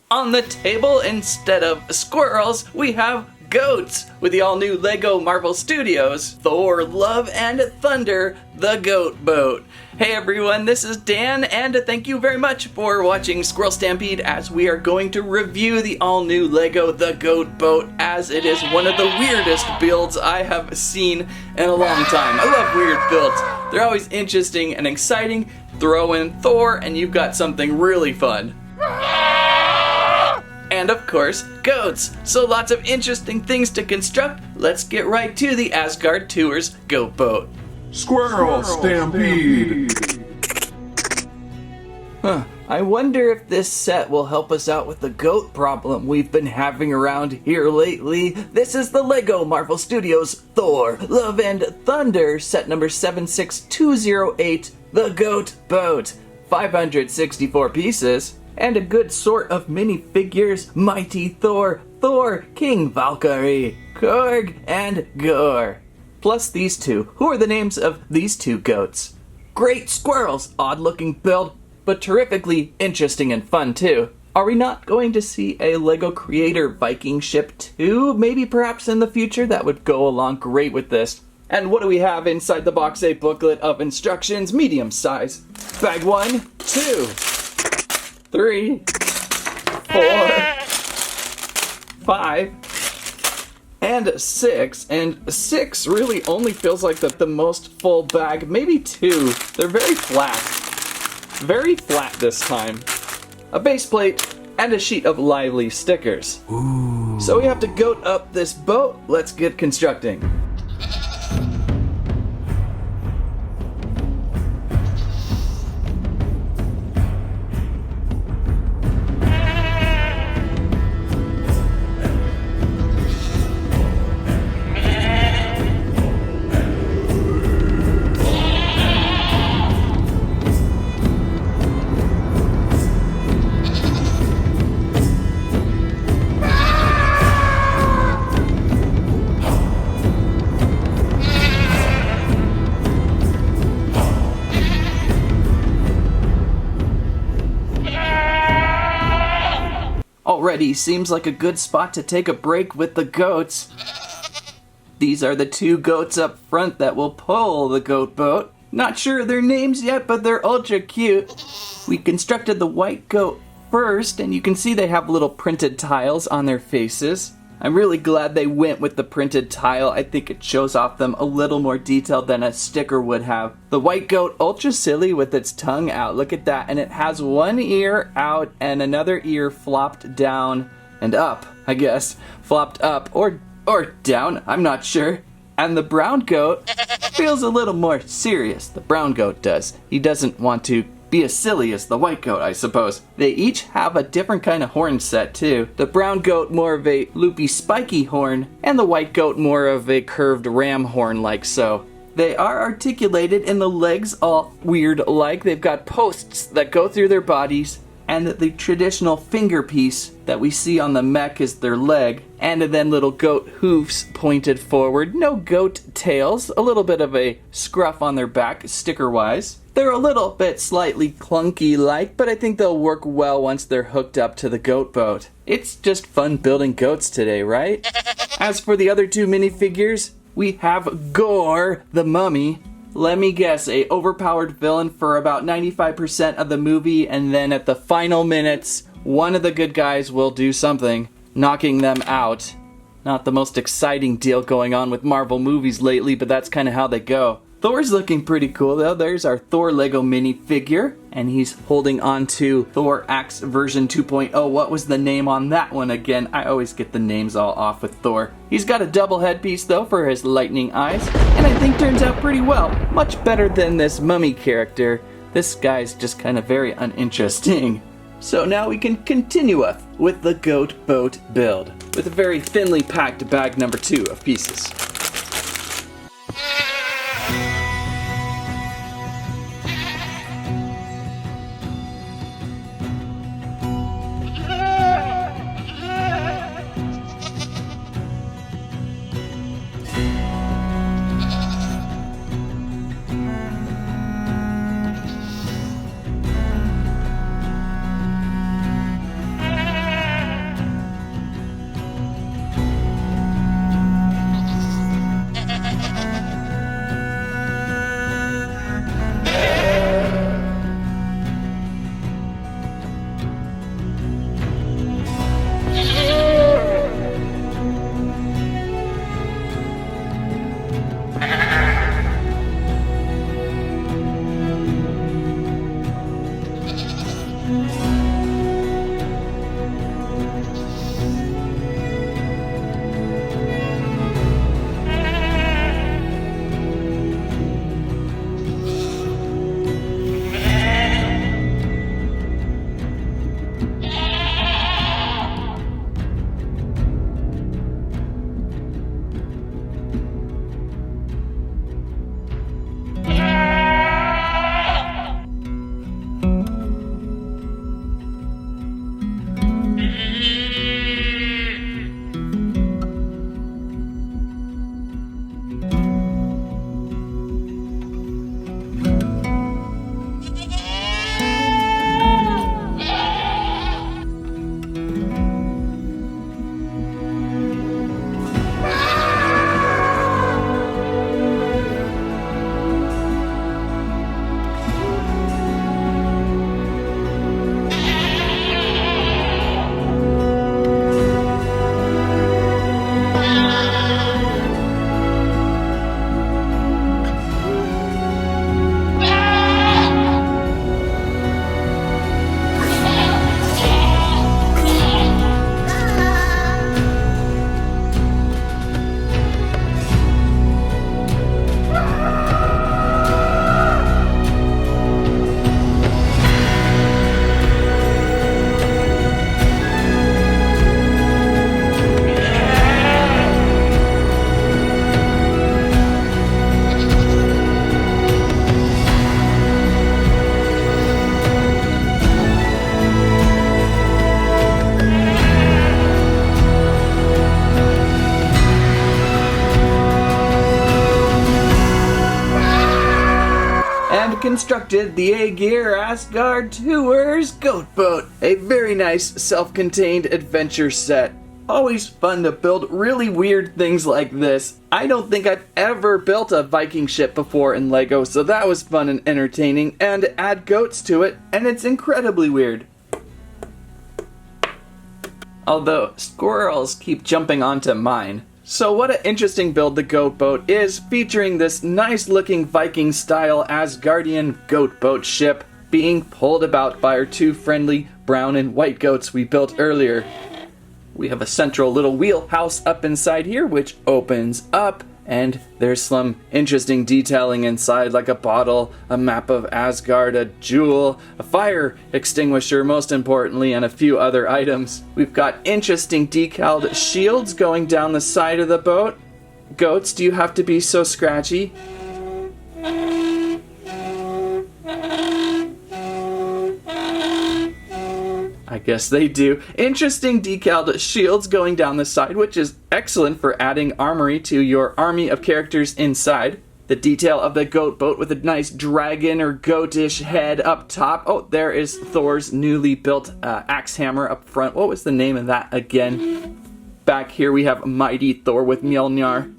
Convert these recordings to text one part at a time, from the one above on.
On the table, instead of squirrels, we have goats with the all-new LEGO Marvel Studios Thor Love and Thunder, the Goat Boat. Hey everyone, this is Dan, and thank you very much for watching Squirrel Stampede as we are going to review the all-new LEGO The Goat Boat, as it is one of the weirdest builds I have seen in a long time. I love weird builds. They're always interesting and exciting. Throw in Thor and you've got something really fun. And of course, goats. So lots of interesting things to construct. Let's get right to the Asgard Tours Goat Boat. Squirrel Stampede! I wonder if this set will help us out with the goat problem we've been having around here lately. This is the LEGO Marvel Studios Thor Love and Thunder set number 76208, the Goat Boat. 564 pieces. And a good sort of minifigures, Mighty Thor, King Valkrie, Korg, and Gorr. Plus these two. Who are the names of these two goats? Great squirrels, odd-looking build, but terrifically interesting and fun too. Are we not going to see a LEGO Creator Viking ship too? Maybe perhaps in the future? That would go along great with this. And what do we have inside the box? A booklet of instructions, medium size. Bag 1, 2, 3, 4, 5, and 6. And 6 really only feels like the most full bag. Maybe 2. They're very flat. Very flat this time. A base plate and a sheet of lively stickers. Ooh. So we have to goat up this boat. Let's get constructing. Already seems like a good spot to take a break with the goats. These are the two goats up front that will pull the goat boat. Not sure their names yet, but they're ultra cute. We constructed the white goat first, and you can see they have little printed tiles on their faces. I'm really glad they went with the printed tile. I think it shows off them a little more detail than a sticker would have. The white goat, ultra silly with its tongue out. Look at that. And it has one ear out and another ear flopped down and up, I guess. Flopped up or down, I'm not sure. And the brown goat feels a little more serious. The brown goat does. He doesn't want to be as silly as the white goat, I suppose. They each have a different kind of horn set too. The brown goat more of a loopy spiky horn, and the white goat more of a curved ram horn like so. They are articulated in the legs, all weird like. They've got posts that go through their bodies, and the traditional finger piece that we see on the mech is their leg, and then little goat hoofs pointed forward. No goat tails, a little bit of a scruff on their back sticker-wise. They're a little bit slightly clunky-like, but I think they'll work well once they're hooked up to the goat boat. It's just fun building goats today, right? As for the other two minifigures, we have Gorr, the mummy. Let me guess, a overpowered villain for about 95% of the movie, and then at the final minutes, one of the good guys will do something, knocking them out. Not the most exciting deal going on with Marvel movies lately, but that's kind of how they go. Thor's looking pretty cool though. There's our Thor Lego minifigure, and he's holding on to Thor Axe version 2.0. What was the name on that one again? I always get the names all off with Thor. He's got a double headpiece though for his lightning eyes, and I think turns out pretty well. Much better than this mummy character. This guy's just kind of very uninteresting. So now we can continue with the goat boat build, with a very thinly packed bag number 2 of pieces. constructed the Aegir Asgard Tours Goat Boat, a very nice self-contained adventure set. Always fun to build really weird things like this. I don't think I've ever built a Viking ship before in LEGO, so that was fun and entertaining, and add goats to it, and it's incredibly weird. Although, squirrels keep jumping onto mine. So what an interesting build the goat boat is, featuring this nice looking Viking style Asguardian goat boat ship being pulled about by our two friendly brown and white goats we built earlier. We have a central little wheelhouse up inside here which opens up, and there's some interesting detailing inside, like a bottle, a map of Asgard, a jewel, a fire extinguisher most importantly, and a few other items. We've got interesting decaled shields going down the side of the boat. Goats, do you have to be so scratchy? I guess they do. Interesting decaled shields going down the side, which is excellent for adding armory to your army of characters inside. The detail of the goat boat with a nice dragon or goatish head up top. Oh, there is Thor's newly built axe hammer up front. What was the name of that again? Back here we have Mighty Thor with Mjolnir.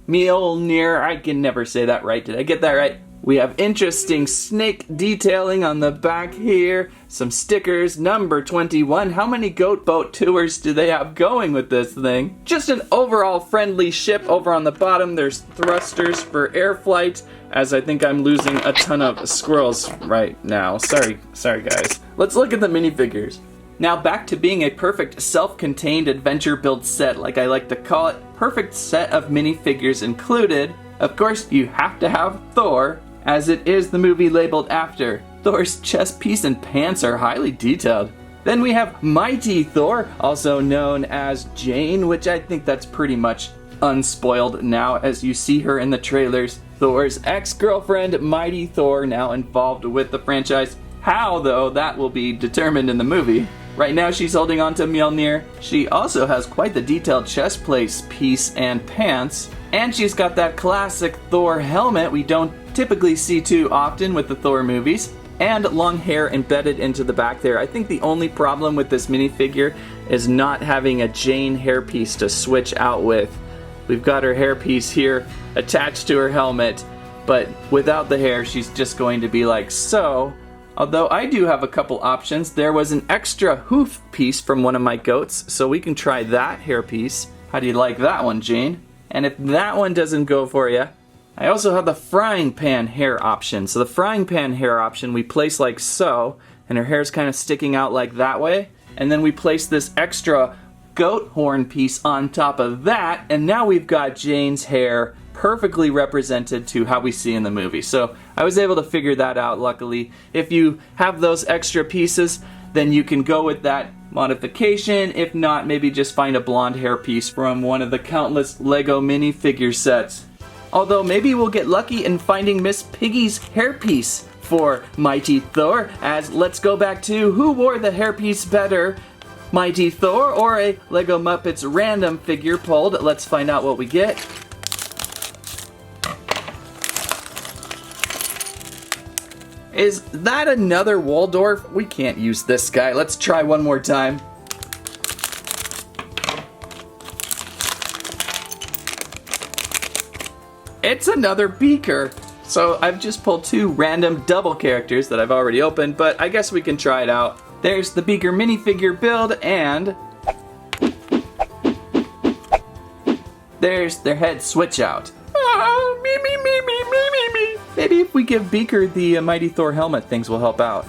Mjolnir, I can never say that right. Did I get that right? We have interesting snake detailing on the back here. Some stickers, number 21. How many goat boat tours do they have going with this thing? Just an overall friendly ship. Over on the bottom, there's thrusters for air flight, as I think I'm losing a ton of squirrels right now. Sorry guys. Let's look at the minifigures. Now back to being a perfect self-contained adventure build set, like I like to call it. Perfect set of minifigures included. Of course, you have to have Thor, as it is the movie labeled after. Thor's chest piece and pants are highly detailed. Then we have Mighty Thor, also known as Jane, which I think that's pretty much unspoiled now as you see her in the trailers. Thor's ex-girlfriend, Mighty Thor, now involved with the franchise. How, though, that will be determined in the movie. Right now she's holding on to Mjolnir. She also has quite the detailed chest plate piece and pants. And she's got that classic Thor helmet we don't typically see too often with the Thor movies. And long hair embedded into the back there. I think the only problem with this minifigure is not having a Jane hairpiece to switch out with. We've got her hairpiece here attached to her helmet, but without the hair she's just going to be like so. Although I do have a couple options. There was an extra hoof piece from one of my goats, so we can try that hairpiece. How do you like that one, Jane? And if that one doesn't go for you, I also have the frying pan hair option. So the frying pan hair option we place like so, and her hair's kind of sticking out like that way. And then we place this extra goat horn piece on top of that, and now we've got Jane's hair perfectly represented to how we see in the movie. So I was able to figure that out, luckily. If you have those extra pieces, then you can go with that modification. If not, maybe just find a blonde hair piece from one of the countless LEGO minifigure sets. Although maybe we'll get lucky in finding Miss Piggy's hairpiece for Mighty Thor, as let's go back to who wore the hairpiece better, Mighty Thor or a LEGO Muppets random figure pulled. Let's find out what we get. Is that another Waldorf? We can't use this guy. Let's try one more time. It's another Beaker. So I've just pulled two random double characters that I've already opened, but I guess we can try it out. There's the Beaker minifigure build, and there's their head switch out. Oh, me. Maybe if we give Beaker the Mighty Thor helmet, things will help out.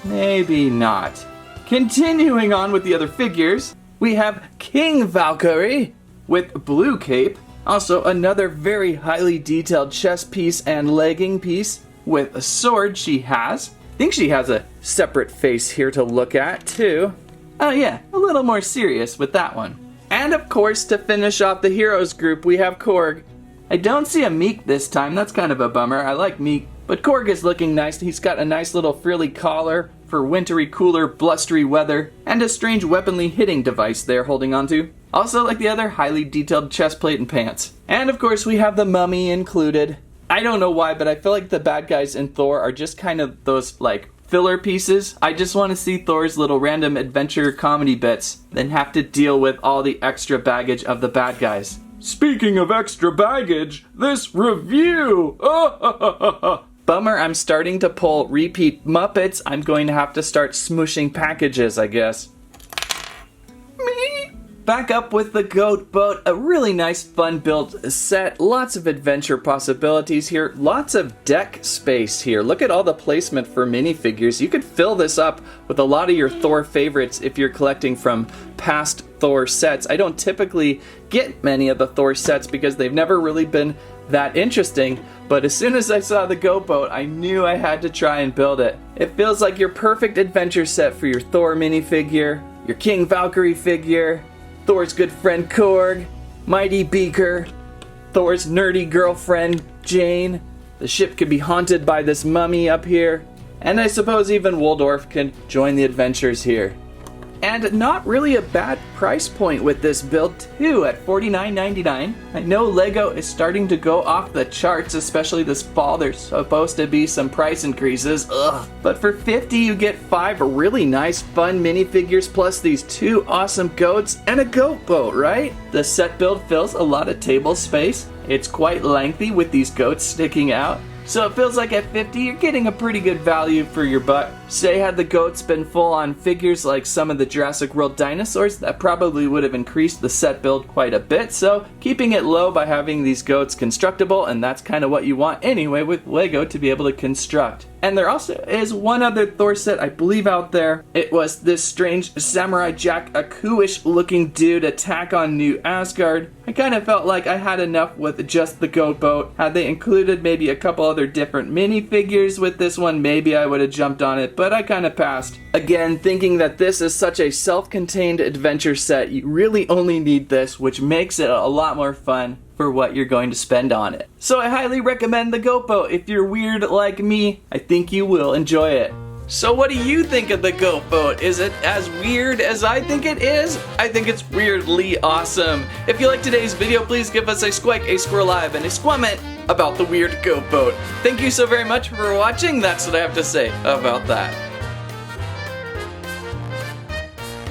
Maybe not. Continuing on with the other figures, we have King Valkrie with blue cape. Also another very highly detailed chest piece and legging piece with a sword she has. I think she has a separate face here to look at too. Oh yeah, a little more serious with that one. And of course, to finish off the heroes group, we have Korg. I don't see a Meek this time, that's kind of a bummer. I like Meek, but Korg is looking nice. He's got a nice little frilly collar for wintry, cooler, blustery weather, and a strange weaponly hitting device they're holding onto. Also, like the other, highly detailed chest plate and pants. And of course, we have the mummy included. I don't know why, but I feel like the bad guys in Thor are just kind of those, like, filler pieces. I just want to see Thor's little random adventure comedy bits, then have to deal with all the extra baggage of the bad guys. Speaking of extra baggage, this review! Bummer, I'm starting to pull repeat Muppets. I'm going to have to start smooshing packages, I guess. Back up with the goat boat, a really nice fun built set, lots of adventure possibilities here, lots of deck space here. Look at all the placement for minifigures. You could fill this up with a lot of your Thor favorites if you're collecting from past Thor sets. I don't typically get many of the Thor sets because they've never really been that interesting, but as soon as I saw the goat boat, I knew I had to try and build it. It feels like your perfect adventure set for your Thor minifigure, your King Valkrie figure, Thor's good friend Korg, Mighty Beaker, Thor's nerdy girlfriend Jane. The ship could be haunted by this mummy up here. And I suppose even Waldorf can join the adventures here. And not really a bad price point with this build too, at $49.99. I know LEGO is starting to go off the charts, especially this fall. There's supposed to be some price increases, but for $50 you get 5 really nice fun minifigures plus these 2 awesome goats and a goat boat, right? The set build fills a lot of table space. It's quite lengthy with these goats sticking out. So it feels like at $50 you're getting a pretty good value for your buck. Say had the goats been full on figures like some of the Jurassic World dinosaurs, that probably would have increased the set build quite a bit, so keeping it low by having these goats constructible, and that's kind of what you want anyway with LEGO to be able to construct. And there also is one other Thor set I believe out there. It was this strange Samurai Jack Aku-ish looking dude attack on New Asgard. I kind of felt like I had enough with just the goat boat. Had they included maybe a couple other different minifigures with this one, maybe I would have jumped on it, but I kind of passed. Again, thinking that this is such a self-contained adventure set, you really only need this, which makes it a lot more fun for what you're going to spend on it. So I highly recommend the goat boat. If you're weird like me, I think you will enjoy it. So what do you think of the goat boat? Is it as weird as I think it is? I think it's weirdly awesome. If you like today's video, please give us a squike, a squirrel live, and a squament about the weird goat boat. Thank you so very much for watching. That's what I have to say about that.